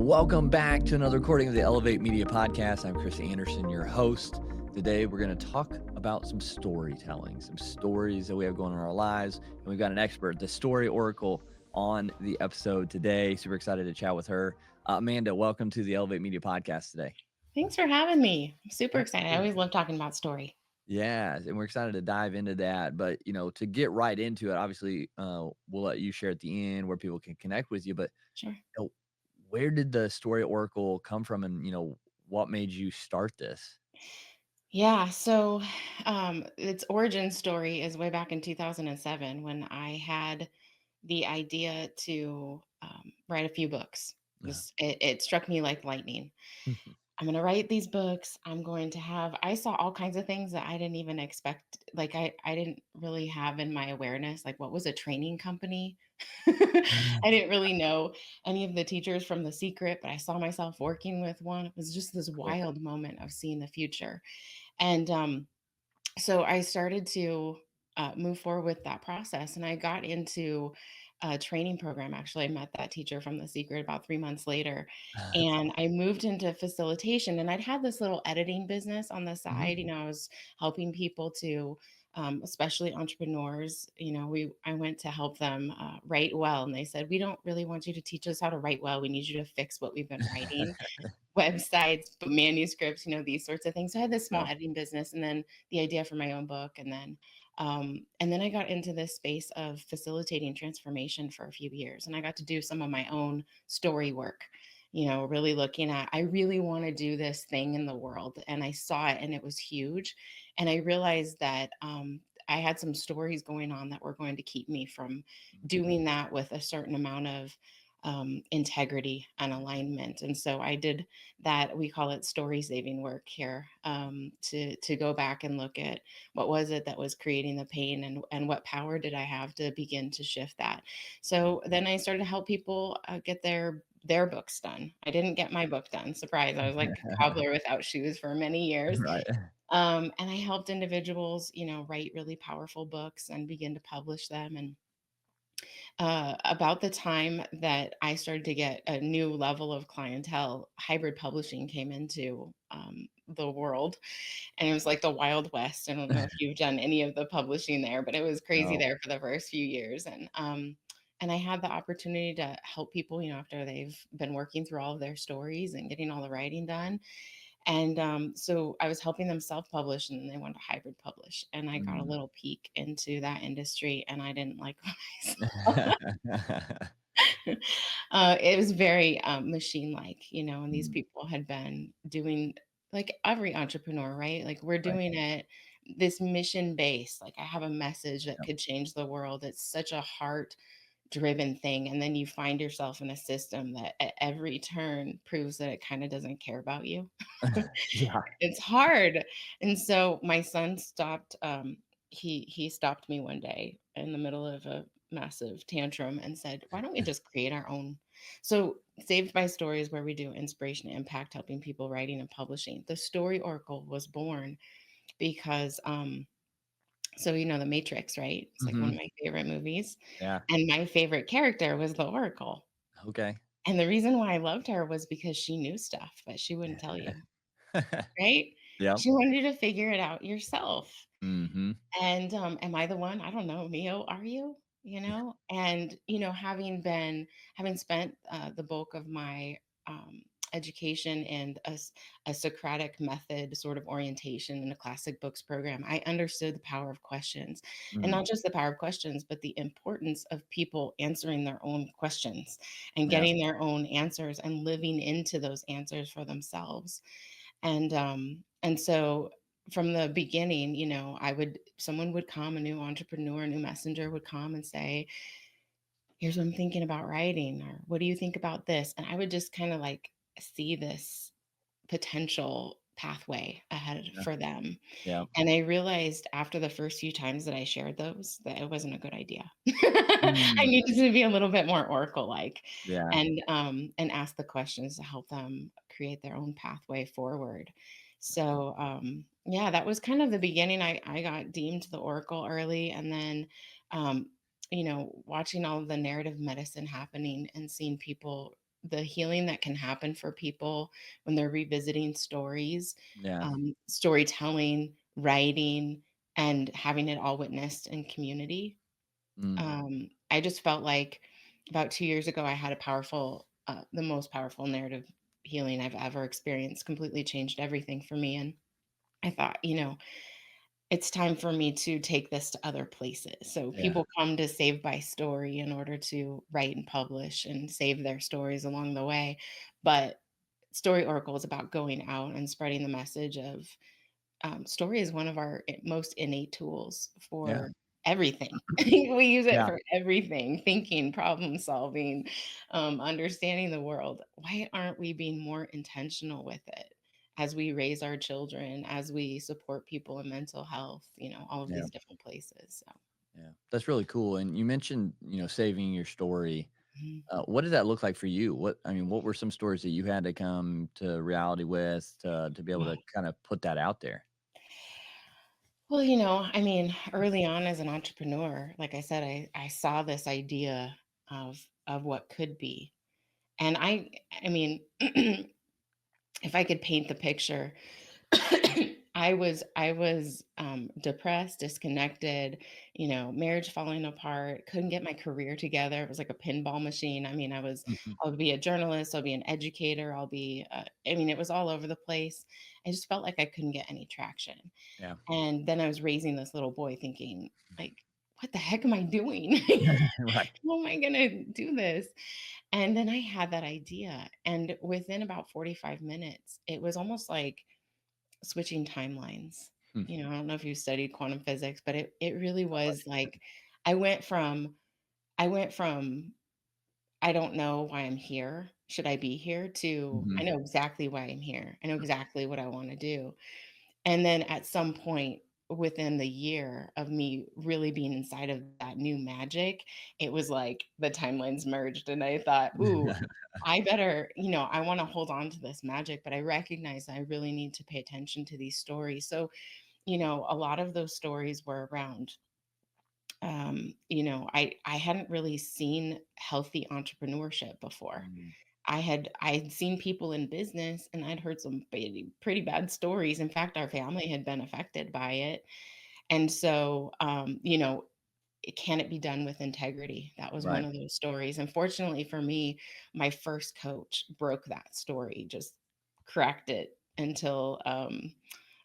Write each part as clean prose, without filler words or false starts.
welcome back to another recording of the Elevate Media Podcast. I'm Chris Anderson, your host. Today, we're going to talk about some storytelling, some stories that we have going on in our lives. And we've got an expert, the story oracle, on the episode today. Super excited to chat with her. Amanda, welcome to the Elevate Media Podcast today. Thanks for having me. I'm super excited. I always love talking about story. Yeah, and we're excited to dive into that. But, to get right into it, obviously, we'll let you share at the end where people can connect with you. But Sure. where did the story oracle come from, and what made you start this? Yeah. So its origin story is way back in 2007 when I had the idea to write a few books. It struck me like lightning. I'm going to write these books. I saw all kinds of things that I didn't even expect. Like I didn't really have in my awareness, like what was a training company? I didn't really know any of the teachers from The Secret, but I saw myself working with one. It was just this Cool. wild moment of seeing the future. And so I started to move forward with that process, and I got into a training program. Actually, I met that teacher from The Secret about 3 months later, That's and awesome. I moved into facilitation. And I'd had this little editing business on the Mhm. side. I was helping people to, especially entrepreneurs. I went to help them write well, and they said, "We don't really want you to teach us how to write well. We need you to fix what we've been writing." Websites, but manuscripts, these sorts of things. So I had this small Yeah. editing business and then the idea for my own book. And then I got into this space of facilitating transformation for a few years. And I got to do some of my own story work, really looking at, I really want to do this thing in the world. And I saw it and it was huge. And I realized that I had some stories going on that were going to keep me from doing that with a certain amount of integrity and alignment. And so I did that. We call it story saving work here, to go back and look at what was it that was creating the pain, and what power did I have to begin to shift that. So then I started to help people get their books done. I didn't get my book done. Surprise. I was like a cobbler without shoes for many years. Right. And I helped individuals, write really powerful books and begin to publish them. And about the time that I started to get a new level of clientele, hybrid publishing came into the world, and it was like the Wild West. I don't know if you've done any of the publishing there, but it was crazy No. there for the first few years. And I had the opportunity to help people, after they've been working through all of their stories and getting all the writing done. And so I was helping them self-publish, and then they wanted to hybrid publish. And I got a Mm. little peek into that industry, and I didn't like what I saw. It was very machine-like, and these Mm. people had been doing, like every entrepreneur, right? Like we're Right. doing it this mission based. Like I have a message that Yep. could change the world. It's such a heart-driven thing, and then you find yourself in a system that at every turn proves that it kind of doesn't care about you. Yeah. It's hard. And so my son stopped, he stopped me one day in the middle of a massive tantrum and said, "Why don't we just create our own?" So Saved by Story is where we do inspiration and impact, helping people writing and publishing. The Story Oracle was born because so The Matrix, right? It's like one of Mhm. my favorite movies. Yeah. And my favorite character was the Oracle. Okay. And the reason why I loved her was because she knew stuff, but she wouldn't tell you. Right? Yep. She wanted you to figure it out yourself. Mhm. And, am I the one? I don't know. Neo, are you? And, having spent, the bulk of my, education in a Socratic method sort of orientation in a classic books program, I understood the power of questions. And Mm. not just the power of questions, but the importance of people answering their own questions and Yeah. getting their own answers and living into those answers for themselves. And so from the beginning, someone would come, a new entrepreneur, a new messenger would come and say, "Here's what I'm thinking about writing," or "What do you think about this?" And I would just kind of like see this potential pathway ahead Yeah. for them. Yeah. And I realized after the first few times that I shared those that it wasn't a good idea. I Mm. needed to be a little bit more oracle-like, Yeah. and ask the questions to help them create their own pathway forward. So, yeah, that was kind of the beginning. I got deemed the oracle early, and then, watching all of the narrative medicine happening and seeing people the healing that can happen for people when they're revisiting stories, Yeah. storytelling, writing, and having it all witnessed in community. Mm. I just felt like about 2 years ago, I had a powerful, the most powerful narrative healing I've ever experienced, completely changed everything for me. And I thought, it's time for me to take this to other places. So Yeah. people come to Save by Story in order to write and publish and save their stories along the way. But Story Oracle is about going out and spreading the message of story is one of our most innate tools Yeah. for everything. We use it Yeah. for everything, thinking, problem solving, understanding the world. Why aren't we being more intentional with it as we raise our children, as we support people in mental health, all of Yeah. these different places? So, Yeah. That's really cool. And you mentioned, saving your story. mhm. What did that look like for you? What were some stories that you had to come to reality with to be able to kind of put that out there? Well, early on as an entrepreneur, like I said, I saw this idea of what could be. And I mean, if I could paint the picture, I was depressed, disconnected, marriage falling apart, couldn't get my career together. It was like a pinball machine. Mhm. I'll be a journalist, I'll be an educator, it was all over the place. I just felt like I couldn't get any traction. Yeah. And then I was raising this little boy thinking, like, what the heck am I doing? Right. How am I gonna do this? And then I had that idea. And within about 45 minutes, it was almost like switching timelines. Hmm. I don't know if you studied quantum physics, but it really was like I went from I went from I don't know why I'm here. Should I be here to I Mhm. know exactly why I'm here. I know exactly what I want to do. And then at some point within the year of me really being inside of that new magic, it was like the timelines merged and I thought, "Ooh, I better, I wanna hold on to this magic, but I recognize I really need to pay attention to these stories." So, a lot of those stories were around, I hadn't really seen healthy entrepreneurship before. Mm. I had seen people in business and I'd heard some pretty bad stories. In fact, our family had been affected by it. And so, can it be done with integrity? That was one Right. of those stories. And fortunately for me, my first coach broke that story, just cracked it until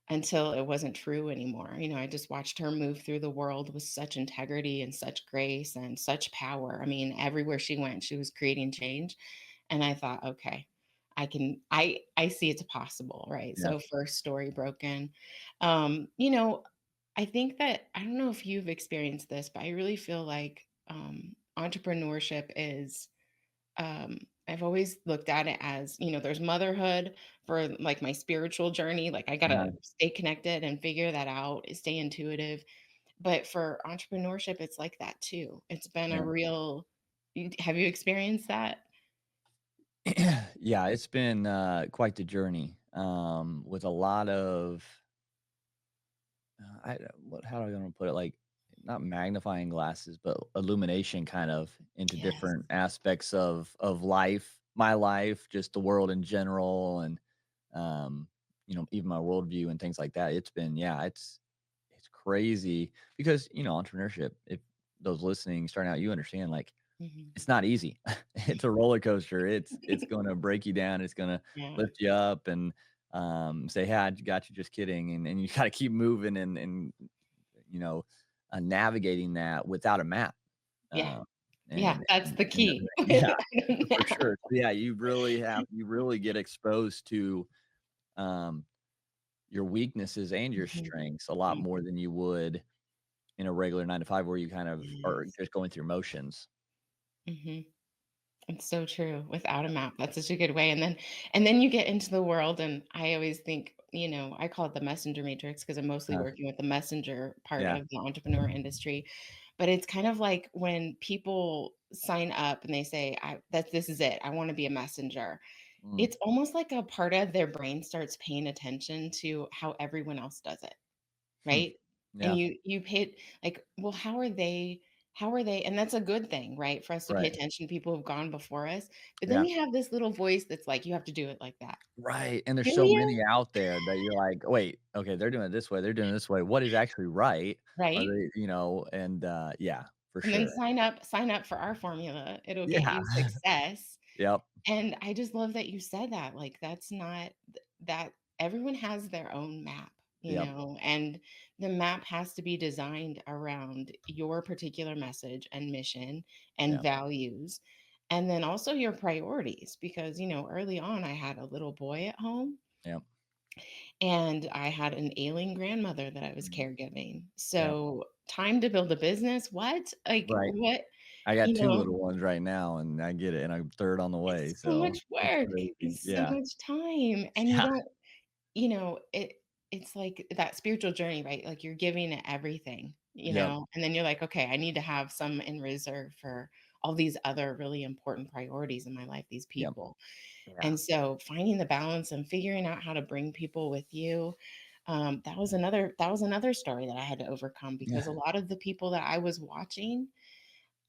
it wasn't true anymore. I just watched her move through the world with such integrity and such grace and such power. I mean, everywhere she went, she was creating change. And I thought, okay, I see it's possible, right? Yeah. So first story broken. I think that I don't know if you've experienced this, but I really feel like entrepreneurship is I've always looked at it as, there's motherhood for like my spiritual journey. Like I gotta Right. stay connected and figure that out, stay intuitive. But for entrepreneurship, it's like that too. It's been a Yeah. real have you experienced that? Yeah, it's been, quite the journey, with a lot of, how do I wanna put it? Like, not magnifying glasses, but illumination kind of into Yes. different aspects of life, my life, just the world in general, and, even my worldview and things like that. It's been yeah, it's crazy because, entrepreneurship, if those listening, starting out, you understand, like, Mhm. it's not easy. It's a roller coaster. It's gonna break you down. It's gonna Yeah. lift you up and, say, "Hey, I got you, just kidding," and you gotta keep moving and, you know, navigating that without a map, Yeah. uh, Yeah, that's the and key. everything. Yeah, for Yeah. sure. Yeah, you really get exposed to, um, your weaknesses and your Mhm. strengths a lot Mhm. more than you would in a regular 9 to 5 where you kind of are Yes. just going through motions. Mhm. It's so true, without a map, that's such a good way, and then you get into the world, and I always think, I call it the messenger matrix because 'cause I'm mostly Uh, working with the messenger part yeah. of the entrepreneur industry, but it's kind of like when people sign up and they say, this is it, I wanna be a messenger." Mm. It's almost like a part of their brain starts paying attention to how everyone else does it, Hmm. right? And Yeah. you pay like, well, how are they how are they, and that's a good thing, right? For us to pay Right. attention to people who've gone before us. But then Yeah. we have this little voice that's like, you have to do it like that. Right, and there's Do so you? many out there that you're like, "Wait, okay, they're doing it this way, they're doing it this way. What is actually right? Are Right? they" and, yeah, for And then sure. sign up for our formula. It'll get Yeah. you success. Yep. And I just love that you said that. Like, that's not that everyone has their own map, Yep. and the map has to be designed around your particular message and mission and Yep. values. And then also your priorities, because, early on, I had a little boy at home Yep. and I had an ailing grandmother that I was Mhm. caregiving. Yep. So, time to build a business. What? Like, Right. what? I got You 2 know, little ones right now, and I get it, and I'm 3rd on the way, it's so so much it's work. crazy. It's so Yeah. much time. And you Yeah. don't, it's like that spiritual journey, right? Like you're giving it everything, Yep. and then you're like, okay, I need to have some in reserve for all these other really important priorities in my life, these Yep. people. Yeah. And so finding the balance and figuring out how to bring people with you, that was another story that I had to overcome, because a Yeah. lot of the people that I was watching,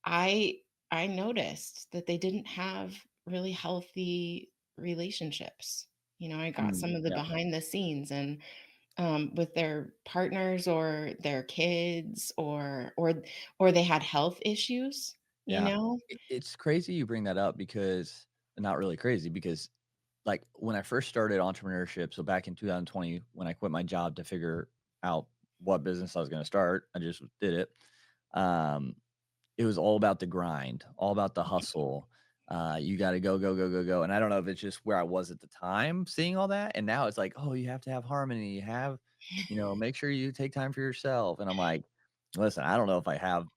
I I noticed that they didn't have really healthy relationships. I got some of the Yep. behind the scenes, and with their partners or their kids, or they had health issues, you Yeah. know? It's crazy you bring that up because not really crazy because, like, when I first started entrepreneurship, so back in 2020, when I quit my job to figure out what business I was gonna start, I just did it. Um, it was all about the grind, all about the hustle. You gotta go, go, go, go, go, and I don't know if it's just where I was at the time seeing all that, and now it's like, "Oh, you have to have harmony, make sure you take time for yourself," and I'm like, "Listen, I don't know if I have,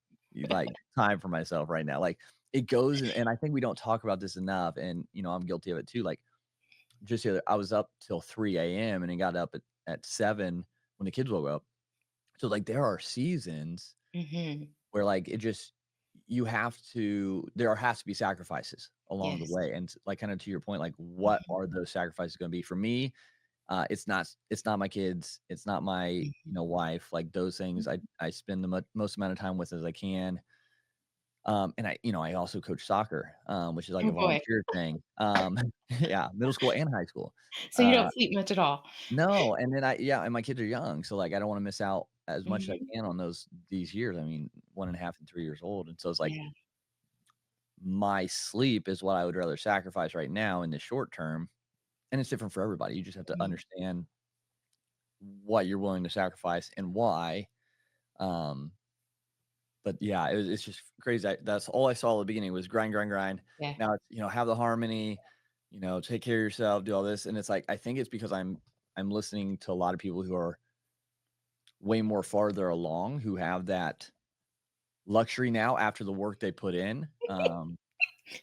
like, time for myself right now." Like, it goes and I think we don't talk about this enough, and, I'm guilty of it too, like, just the other I was up till 3 a.m. and then got up at 7 when the kids woke up. So, like, there are seasons Mhm. where, like, it just there has to be sacrifices along the Yes. way, and, like, kinda to your point, like, what Mhm. are those sacrifices gonna be? For me, it's not my kids, it's not my, Mhm. wife, like, those things I spend the most amount of time with as I can. And I also coach soccer, which is like Oh, a boy. volunteer thing. Yeah, middle school and high school. So you Uh, don't sleep much at all? no, and then and my kids are young, so, like, I don't wanna miss out as much as I Mhm. can on these years. I mean, 1.5 and 3 years old, and so it's like Yeah. my sleep is what I would rather sacrifice right now in the short term, and it's different for everybody. You just have to Mhm. understand what you're willing to sacrifice and why. Um, but yeah, it's just crazy. That's all I saw at the beginning was grind, grind, grind. Yeah. Now it's, have the harmony, take care of yourself, do all this. And it's like I think it's because I'm listening to a lot of people who are way more farther along, who have that luxury now after the work they put in.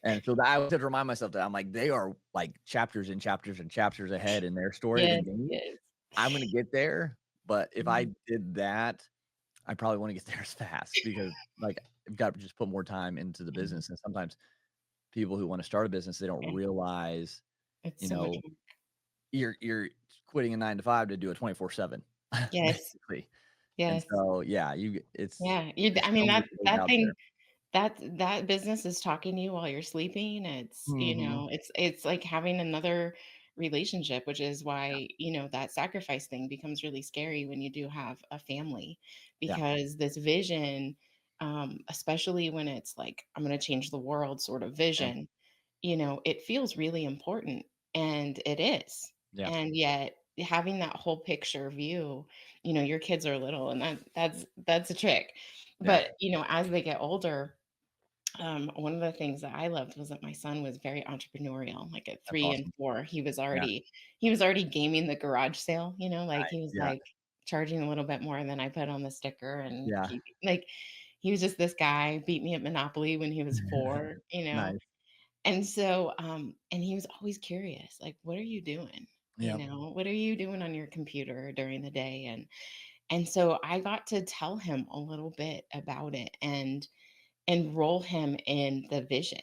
And so I always have to remind myself that I'm like, they are like chapters and chapters and chapters ahead in their story Yes, than me. yes. I'm gonna get there, but if I Mhm. did that, I probably wanna get there as fast because, like, I've got to just put more time into the Mhm. business, and sometimes people who wanna start a business, they don't Yeah. realize, It's you so much know, work. you're quitting a 9 to 5 to do a 24/7, Yes. basically, and Yes. so, yeah, Yeah. there's I mean, so many that ways that out there. thing that business is talking to you while you're sleeping. It's, Mhm. it's like having another relationship, which is why, that sacrifice thing becomes really scary when you do have a family, Yeah, because this vision, especially when it's like, I'm gonna change the world sort of yeah, vision, it feels really important, and it is. yeah, And yet having that whole picture view, your kids are little, and that's a trick. yeah, But, as they get older, one of the things that I loved was that my son was very entrepreneurial. Like at that's 3 and awesome. 4, he was Yeah, already gaming the garage sale, like he nice, was yeah, like charging a little bit more than I put on the sticker, and yeah. he was just this guy, beat me at Monopoly when he was 4, Nice, And so, and he was always curious, like, what are you doing? yep, What are you doing on your computer during the day? And so I got to tell him a little bit about it and enroll him in the vision.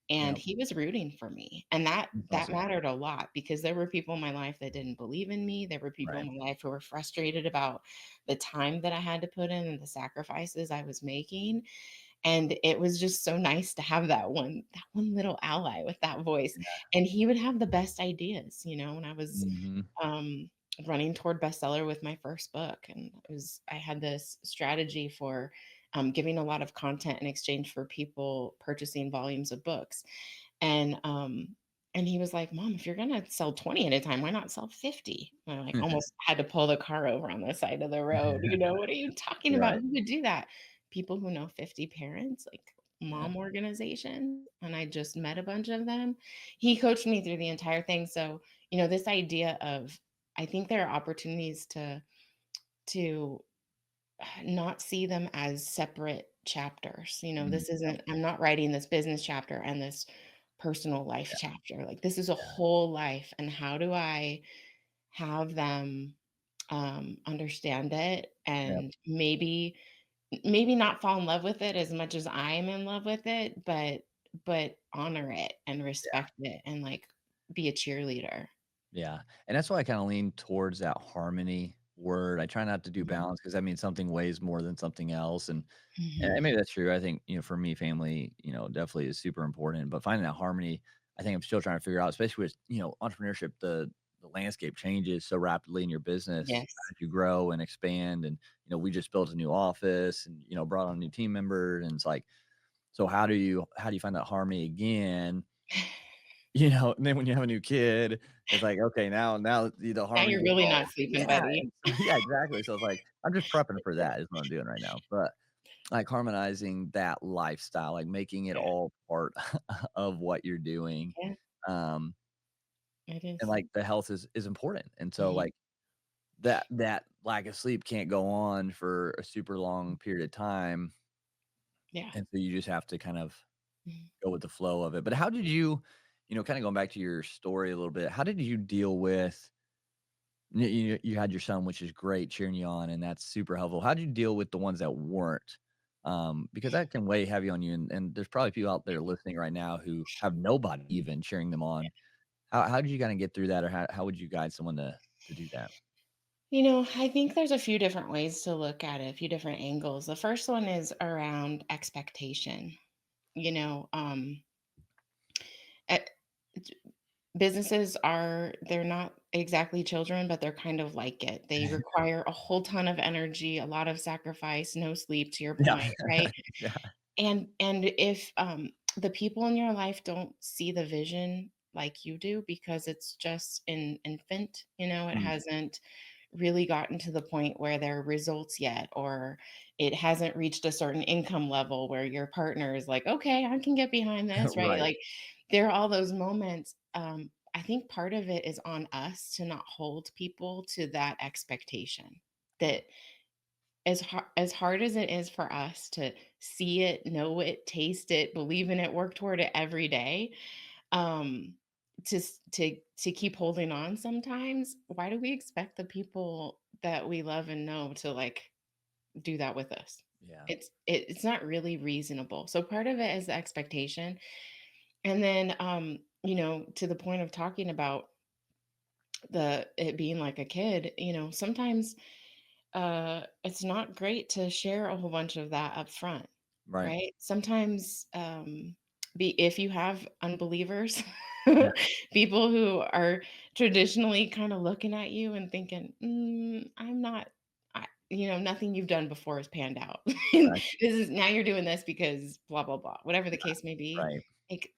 And yep, he was rooting for me. And that awesome, mattered a lot, because there were people in my life that didn't believe in me. There were people right, in my life who were frustrated about the time that I had to put in and the sacrifices I was making. And it was just so nice to have that one little ally with that voice. And he would have the best ideas, when I was Mhm. um, running toward bestseller with my first book. And I had this strategy for giving a lot of content in exchange for people purchasing volumes of books. And and he was like, "Mom, if you're gonna sell 20 at a time, why not sell 50?" And I like almost had to pull the car over on the side of the road. What are you talking about? Right. Who would do that? People who know 50 parents, like Yeah. mom organizations. And I just met a bunch of them. He coached me through the entire thing. So, this idea of I think there are opportunities to not see them as separate chapters. Mhm. This isn't, I'm not writing this business chapter and this personal life chapter. Like, this is a Yeah. whole life. And how do I have them understand it Yep. and maybe not fall in love with it as much as I am in love with it, but honor it and Yeah. respect it and like be a cheerleader. Yeah, and that's why I kinda lean towards that harmony word. I try not to do Mhm. balance because that means something weighs more than something else, and Mhm. maybe that's true. I think, for me, family, definitely is super important, but finding that harmony, I think I'm still trying to figure out, especially with, entrepreneurship, the landscape changes so rapidly in your business Yes. as you grow and expand, and, we just built a new office and, brought on a new team member, and it's like, so how do you find that harmony again? And then when you have a new kid, it's like, okay, now the Now harmony you're is really all not sleeping, yeah, buddy. and so yeah, exactly. So it's like, I'm just prepping for that is what I'm doing right now. But, like, harmonizing that lifestyle, like, making it Yeah. all part of what you're doing, Yeah, um, it and, is. like, the health is important, and so, Mhm. like, that lack of sleep can't go on for a super long period of time, Yeah. and so you just have to kind of Mhm. go with the flow of it. But how did you kinda going back to your story a little bit, how did you deal with you had your son, which is great, cheering you on, and that's super helpful. How did you deal with the ones that weren't? Because that can weigh heavy on you, and there's probably people out there listening right now who have nobody even cheering them on. How did you kinda get through that, or how would you guide someone to do that? I think there's a few different ways to look at it, a few different angles. The first one is around expectation. You know, eh, j- businesses they're not exactly children, but they're kind of like it. They require a whole ton of energy, a lot of sacrifice, no sleep, to your Yeah. point, right? Yeah. And if the people in your life don't see the vision like you do because it's just an infant, it Mm. hasn't really gotten to the point where there are results yet, or it hasn't reached a certain income level where your partner is like, okay, I can get behind this, right? Right. Like, there are all those moments. I think part of it is on us to not hold people to that expectation, that as hard as it is for us to see it, know it, taste it, believe in it, work toward it every day, um, to keep holding on sometimes, why do we expect the people that we love and know to, like, do that with us? Yeah. It's not really reasonable. So part of it is the expectation. And then, to the point of talking about it being like a kid, sometimes it's not great to share a whole bunch of that up front, Right. right? Sometimes, be if you have unbelievers, Yeah. people who are traditionally kind of looking at you and thinking, I'm not, nothing you've done before has panned out. And Right. this is now you're doing this because blah, blah, blah, whatever the case may be. Right. Like,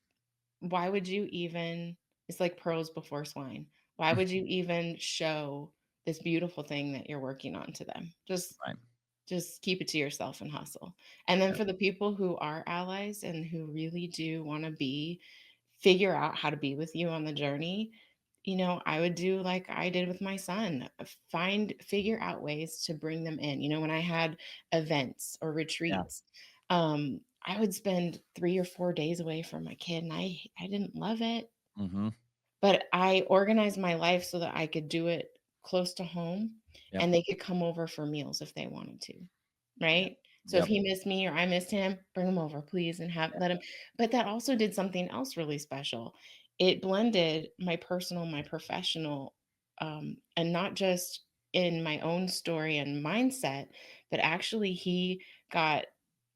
why would you even it's like pearls before swine. Why would you even show this beautiful thing that you're working on to them? Right. Just keep it to yourself and hustle. And then Yep. for the people who are allies and who really do wanna figure out how to be with you on the journey, I would do like I did with my son, figure out ways to bring them in. When I had events or Yeah. retreats, I would spend 3 or 4 days away from my kid, and I didn't love it, Mhm. but I organized my life so that I could do it close to home, Yep. and they could come over for meals if they wanted to, Yeah. right? So if Yep. he missed me or I missed him, bring him over, please, and have Yeah. let him. But that also did something else really special. It blended my personal, my professional, and not just in my own story and mindset, but actually he got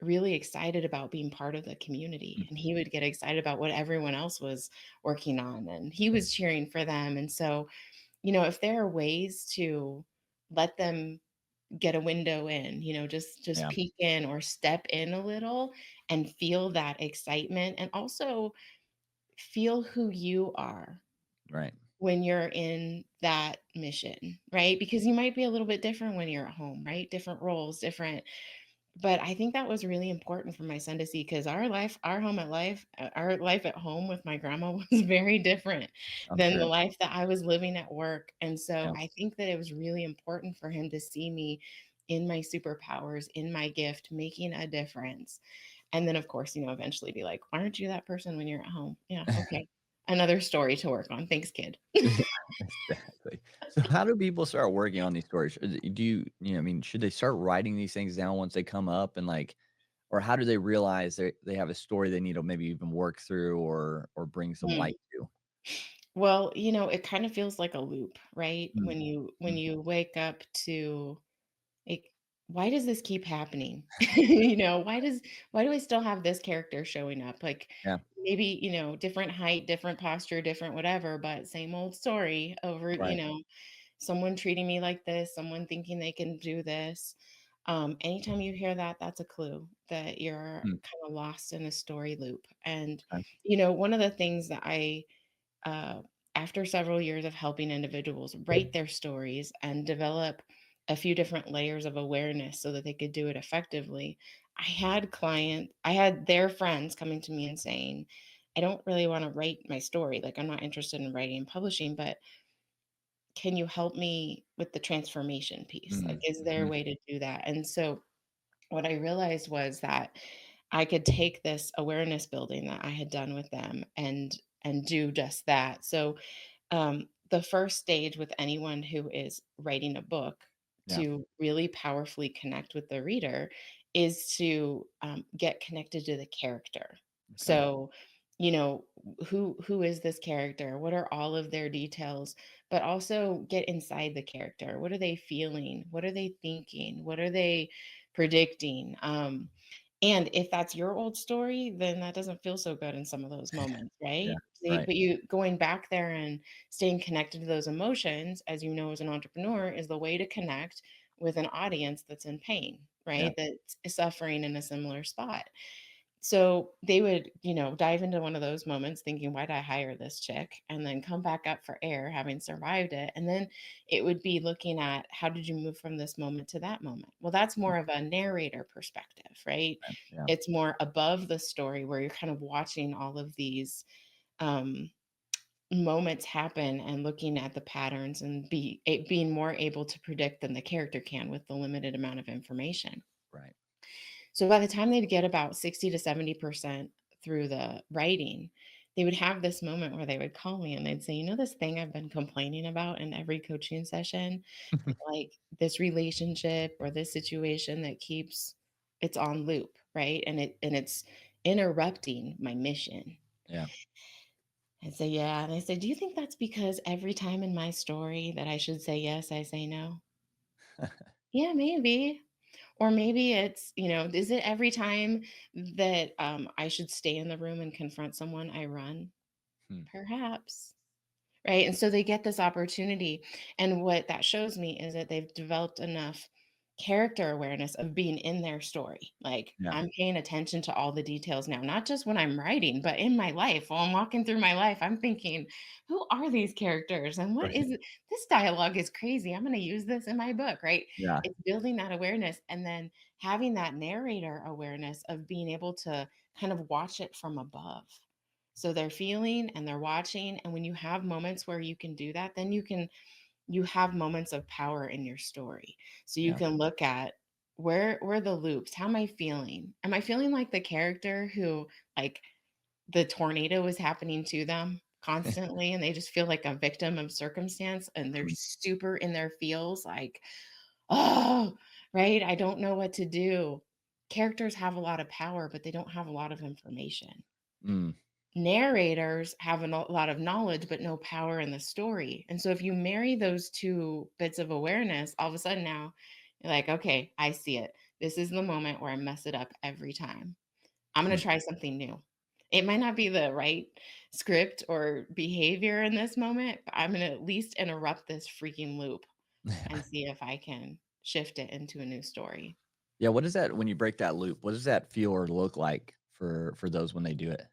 really excited about being part of the community, Mm. and he would get excited about what everyone else was working on, and he was cheering for them. And so, if there are ways to let them get a window in, just Yeah. peek in or step in a little and feel that excitement, and also feel who you are Right. when you're in that mission, right? Because you might be a little bit different when you're at home, right? Different roles, different. But I think that was really important for my son to see, because our life at home with my grandma was very different I'm than the sure. life that I was living at work. And so Yeah. I think that it was really important for him to see me in my superpowers, in my gift, making a difference. And then, of course, eventually be like, why aren't you that person when you're at home? Yeah, okay. Another story to work on. Thanks, kid. Yeah, exactly. So how do people start working on these stories? Do I mean, should they start writing these things down once they come up and like, or how do they realize they have a story they need to maybe even work through or bring some Mm. light to? Well, it kind of feels like a loop, right? Mm, When mm, you wake up to, like, why does this keep happening? Why do I still have this character showing up? Like, yeah, maybe, different height, different posture, different whatever, but same old story over, right. someone treating me like this, someone thinking they can do this. Anytime you hear that, that's a clue that you're Mm, kind of lost in a story loop. And, okay, one of the things that uh, after several years of helping individuals write their stories and develop a few different layers of awareness so that they could do it effectively, I had their friends coming to me and saying, I don't really want to write my story. Like, I'm not interested in writing and publishing, but can you help me with the transformation piece? Like, mm, is there a mhm, way to do that? And so what I realized was that I could take this awareness building that I had done with them and do just that. So the first stage with anyone who is writing a book yeah, to really powerfully connect with the reader is to get connected to the character. okay, So, you know, who is this character? What are all of their details? But also get inside the character. What are they feeling? What are they thinking? What are they predicting? And if that's your old story, then that doesn't feel so good in some of those moments, yeah, right? right, But you going back there and staying connected to those emotions, as you know, as an entrepreneur, is the way to connect with an audience that's in pain, yeah, right? That's suffering in a similar spot. So they would, dive into one of those moments thinking, why'd I hire this chick? And then come back up for air, having survived it. And then it would be looking at, how did you move from this moment to that moment? Well, that's mm, more of a narrator perspective, right? okay, yeah, It's more above the story, where you're kind of watching all of these um, moments happen and looking at the patterns and being more able to predict than the character can with the limited amount of information. right, So by the time they'd get about 60 to 70% through the writing, they would have this moment where they would call me and they'd say, this thing I've been complaining about in every coaching session, like this relationship or this situation that keeps it's on loop, right? And it's interrupting my mission. yeah, I say, yeah. And I say, do you think that's because every time in my story that I should say yes, I say no? Yeah, maybe. Or maybe it's, is it every time that I should stay in the room and confront someone, I run? hmm, Perhaps. Right, and so they get this opportunity, and what that shows me is that they've developed enough character awareness of being in their story. Like, yeah, I'm paying attention to all the details now, not just when I'm writing, but in my life. While I'm walking through my life, I'm thinking, "Who are these characters, and what right, is it? This dialogue is crazy. I'm gonna use this in my book," right? yeah, It's building that awareness and then having that narrator awareness of being able to kind of watch it from above. So they're feeling and they're watching, and when you have moments where you can do that, then you have moments of power in your story. So you yeah, can look at, where are the loops? How am I feeling? Am I feeling like the character who, like, the tornado is happening to them constantly and they just feel like a victim of circumstance and they're mm, super in their feels, like, oh, right, I don't know what to do. Characters have a lot of power, but they don't have a lot of information. mm, Narrators have lot of knowledge, but no power in the story. And so if you marry those two bits of awareness, all of a sudden now you're like, okay, I see it. This is the moment where I mess it up every time. I'm gonna Hmm. try something new. It might not be the right script or behavior in this moment, but I'm gonna at least interrupt this freaking loop and see if I can shift it into a new story. Yeah, what is that when you break that loop? What does that feel or look like for those when they do it?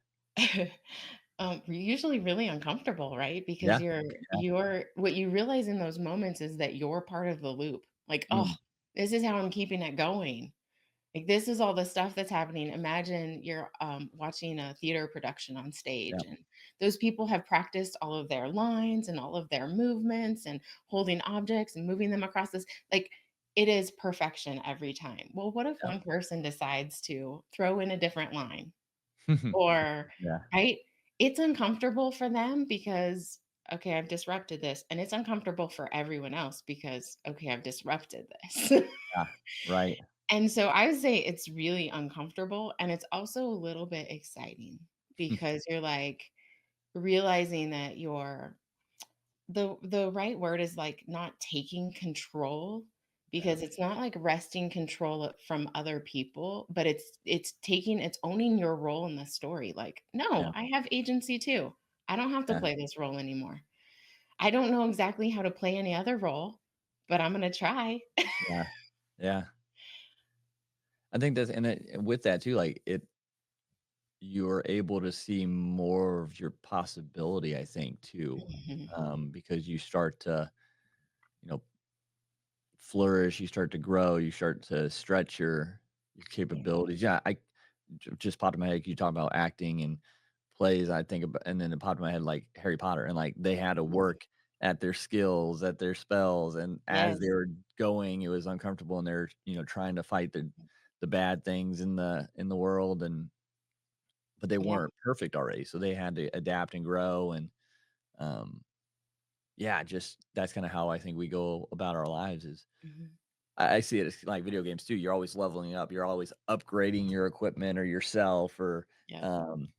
Usually really uncomfortable, right? Because Yeah, you're what you realize in those moments is that you're part of the loop. Like, oh, mm, this is how I'm keeping it going. Like this is all the stuff that's happening. Imagine you're watching a theater production on yeah, stage, and those people have practiced all of their lines and all of their movements and holding objects and moving them across this. Like it is perfection every time. Well, what if yeah. one person decides to throw in a different line? Or Yeah, right? It's uncomfortable for them because, "Okay, I've disrupted this," and it's uncomfortable for everyone else because, "Okay, I've disrupted this." yeah, right. And so I would say it's really uncomfortable, and it's also a little bit exciting because you're, like, realizing that you're the right word is, like, not taking control Yeah, because it's not, like, wresting control from other people, but it's owning your role in the story, like, yeah, "No, I have agency too. I don't have to yeah, play this role anymore. I don't know exactly how to play any other role, but I'm gonna try." yeah, yeah. I think that's and with that too, like, you're able to see more of your possibility, I think, too, Mhm. because you start to, you know, flourish, you start to grow, you start to stretch your Yeah. capabilities. Yeah, I just popped in my head, you talk about acting and plays, I think about and then it popped in my head, like, Harry Potter, and, like, they had to Mhm. work at their skills, at their spells, and as they Yes. were going, it was uncomfortable, and they're, trying to fight the bad things in the world, and but they Yep. weren't perfect already, so they had to adapt and grow, and, um, yeah, just that's kinda how I think we go about our lives is Mhm. I see it as like video games too. You're always leveling up. You're always upgrading your equipment or yourself or Yep. um,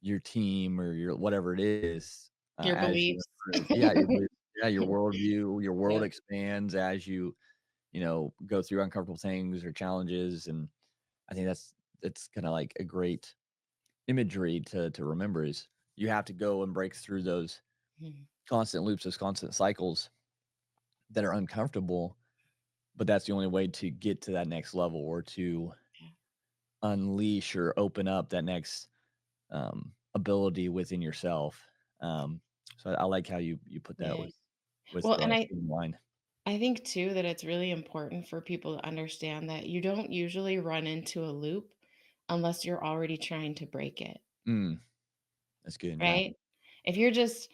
your team or your whatever it is Your as you beliefs. improve. Yeah, your yeah, your worldview, your world Yep. expands as you go through uncomfortable things or challenges. And I think that's kind of like a great imagery to remember is you have to go and break through those Mhm. constant loops, those constant cycles that are uncomfortable. But that's the only way to get to that next level or to Yeah. unleash or open up that next, ability within yourself. So I like how you put that Yeah. with Well, and the streamline. Line. I think too that it's really important for people to understand that you don't usually run into a loop unless you're already trying to break it, Mm, that's good, yeah. right? If you're just,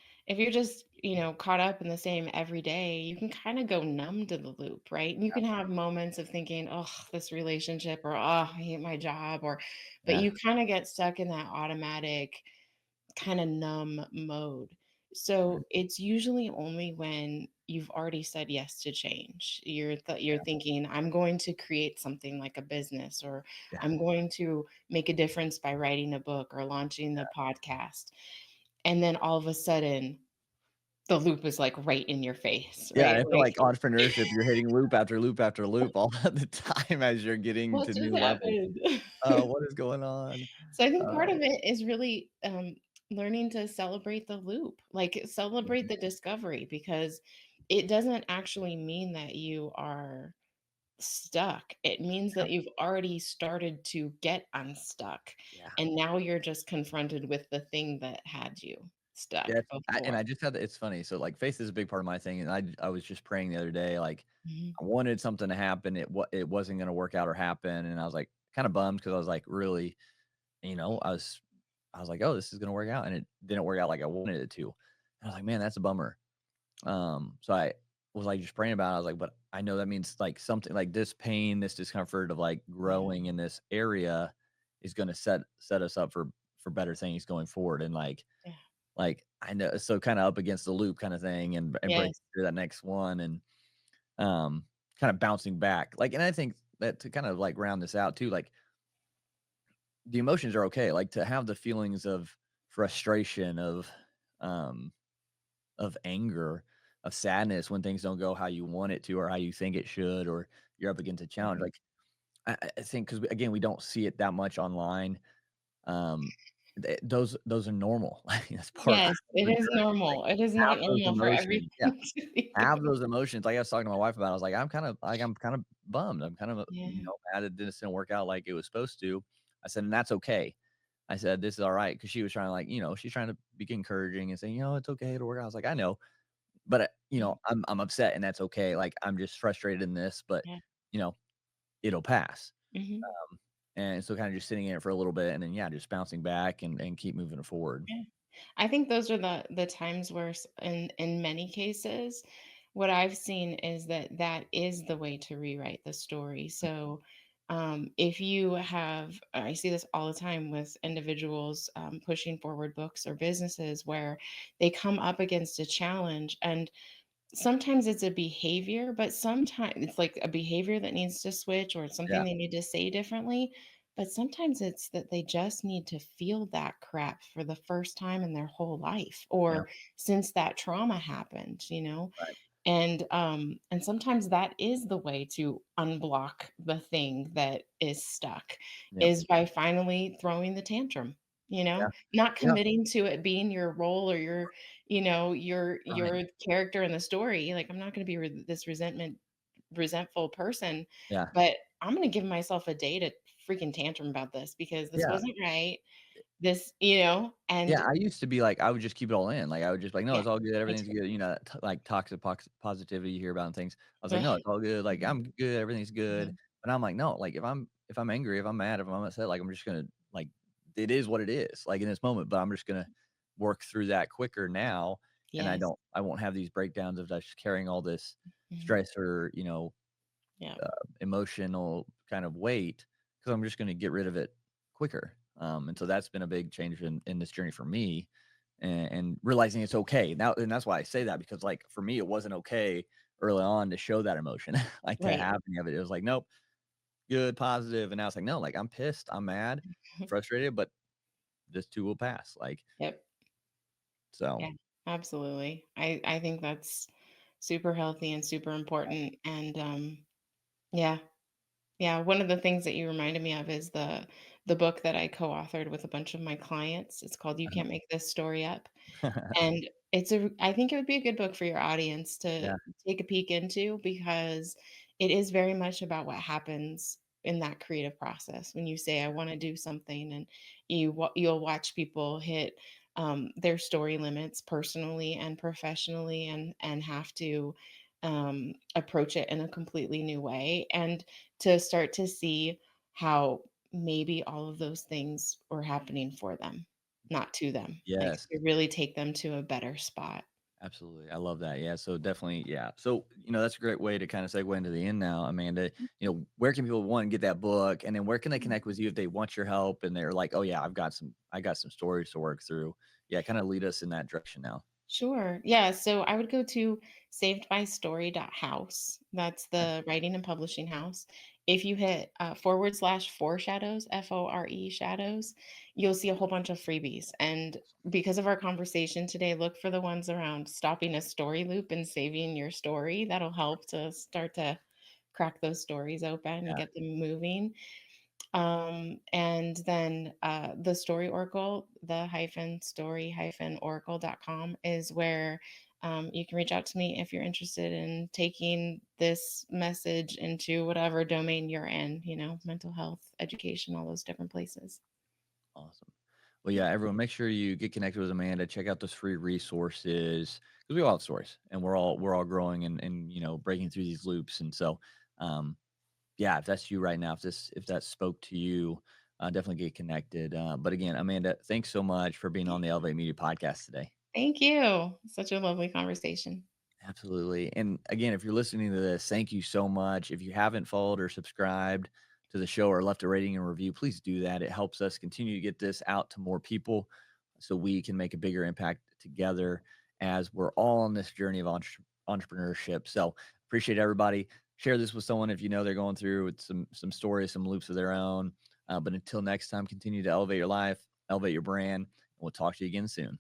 caught up in the same every day, you can kind of go numb to the loop, right? And you can have moments of thinking, "Oh, this relationship," or "Oh, I hate my job," but Yeah, you kind of get stuck in that automatic kind of numb mode. mhm, So it's usually only when you've already said yes to change. You're yeah, thinking, I'm going to create something like a business, or yeah. I'm going to make a difference by writing a book or launching the podcast. And then all of a sudden, the loop is like right in your face, Yeah, and right? I feel Like, like entrepreneurship, you're hitting loop after loop after loop all the time as you're getting what to just new levels. happened? What is going on? So I think part Uh, of it is really learning to celebrate the loop, like celebrate mhm, the discovery, because it doesn't actually mean that you are stuck. It means yeah, that you've already started to get unstuck. yeah. And now you're just confronted with the thing that had you stuck Yeah, and before. I just had it's funny, so, like, faith is a big part of my thing, and I was just praying the other day, like, Mhm. I wanted something to happen, it wasn't gonna work out or happen, and I was, like, kinda bummed because I was, like, really I was like, "Oh, this is gonna work out," and it didn't work out like I wanted it to. And I was like, "Man, that's a bummer." So I was, like, just praying about it, I was like, "But I know that means, like, something like this pain, this discomfort of, like, Yeah. growing in this area is gonna set us up for better things going forward," and, Yeah. I know so kinda up against the loop kinda thing and break Yes. through that next one and, kinda bouncing back. Like, and I think that to kind of, like, round this out too, like, the emotions are okay, like, to have the feelings of frustration, um, of anger, of sadness when things don't go how you want it to or how you think it should or you're up against a challenge, Mhm. like, I think because again, we don't see it that much online. Um, those are normal. That's part of Yes, it is entrepreneurship. Like, normal. It is have not those normal for everything emotions. Yeah, to be. have those emotions. Like I was talking to my wife about, I was like, I'm kind of bummed. I'm kind of, Yeah, mad that this didn't work out like it was supposed to. I said, and that's okay. I said, this is all right because she was trying to like, she's trying to be encouraging and saying, it's okay, it'll work out. I was like, I know, but yeah, I'm upset and that's okay. Like I'm just frustrated in this, but yeah, you know, it'll pass. mhm, And so kind of just sitting in it for a little bit and then yeah, just bouncing back and keep moving it forward. yeah. I think those are the times where in many cases, what I've seen is that that is the way to rewrite the story. So, if you have, I see this all the time with individuals pushing forward books or businesses where they come up against a challenge, and sometimes it's a behavior, but sometimes it's like a behavior that needs to switch or it's something Yeah. they need to say differently. But sometimes it's that they just need to feel that crap for the first time in their whole life Yeah. or since that trauma happened. Right. And sometimes that is the way to unblock the thing that is stuck, Yep. is by finally throwing the tantrum, Yeah. not Yeah. committing to it being your role or Right. your character in the story. Like, I'm not gonna be this resentful person, Yeah. but I'm gonna give myself a day to freaking tantrum about this because this Yeah. wasn't right. This, Yeah, and I used to be like, I would just keep it all in. Like, I would just be like, "No, yeah, it's all good, me everything's too. good," that like toxic positivity you hear about and things. I was like, "No, Ugh, it's all good, like, mhm, I'm good, everything's good." mhm. But I'm like, "No, like, if I'm angry, if I'm mad, if I'm upset, like, I'm just gonna like, it is what it is, like, in this moment, but I'm just gonna work through that quicker now, and Yes. I won't have these breakdowns of just carrying all this Mhm. stress or, Yeah. emotional kind of weight because I'm just going to get rid of it quicker. And so that's been a big change in this journey for me and realizing it's okay now. And that's why I say that because like for me, it wasn't okay early on to show that emotion, like to Right. have any of it. It was like, nope, good, positive. And now it's like, no, like I'm pissed, I'm mad, frustrated, but this too will pass. Like, Yep. so Yeah, absolutely. I think that's super healthy and super important, and, yeah. Yeah, one of the things that you reminded me of is the book that I co-authored with a bunch of my clients. It's called You Can't Make This Story Up. And I think it would be a good book for your audience to yeah, take a peek into because it is very much about what happens in that creative process when you say, "I wanna do something," and you'll watch people hit, their story limits personally and professionally and have to, approach it in a completely new way, and to start to see how maybe all of those things were happening for them, not to them, like, yes. to really take them to a better spot. Absolutely. I love that. Yeah. So definitely, yeah. So, that's a great way to kind of segue into the end now, Amanda. Where can people one get that book? And then where can they Mhm. connect with you if they want your help and they're like, oh yeah, I got some stories to work through. Yeah, kind of lead us in that direction now. Sure. Yeah. So I would go to savedbystory.house. That's Okay. the writing and publishing house. If you hit / foreshadows, FORE shadows, you'll see a whole bunch of freebies. And because of our conversation today, look for the ones around stopping a story loop and saving your story. That'll help to start to crack those stories open and Yeah. get them moving. And then the story oracle, the hyphen story hyphen oracle.com is where you can reach out to me if you're interested in taking this message into whatever domain you're in, mental health, education, all those different places. Awesome. Well, yeah, everyone, make sure you get connected with Amanda. Check out those free resources because we all have stories and we're all growing and breaking through these loops. And so, um, yeah, if that's you right now, if that spoke to you, definitely get connected. But again, Amanda, thanks so much for being on the Elevate Media podcast today. Thank you. Such a lovely conversation. Absolutely. And again, if you're listening to this, thank you so much. If you haven't followed or subscribed to the show or left a rating and review, please do that. It helps us continue to get this out to more people so we can make a bigger impact together as we're all on this journey of entrepreneurship. So appreciate everybody. Share this with someone if you know they're going through with some stories, some loops of their own. But until next time, continue to elevate your life, elevate your brand, and we'll talk to you again soon.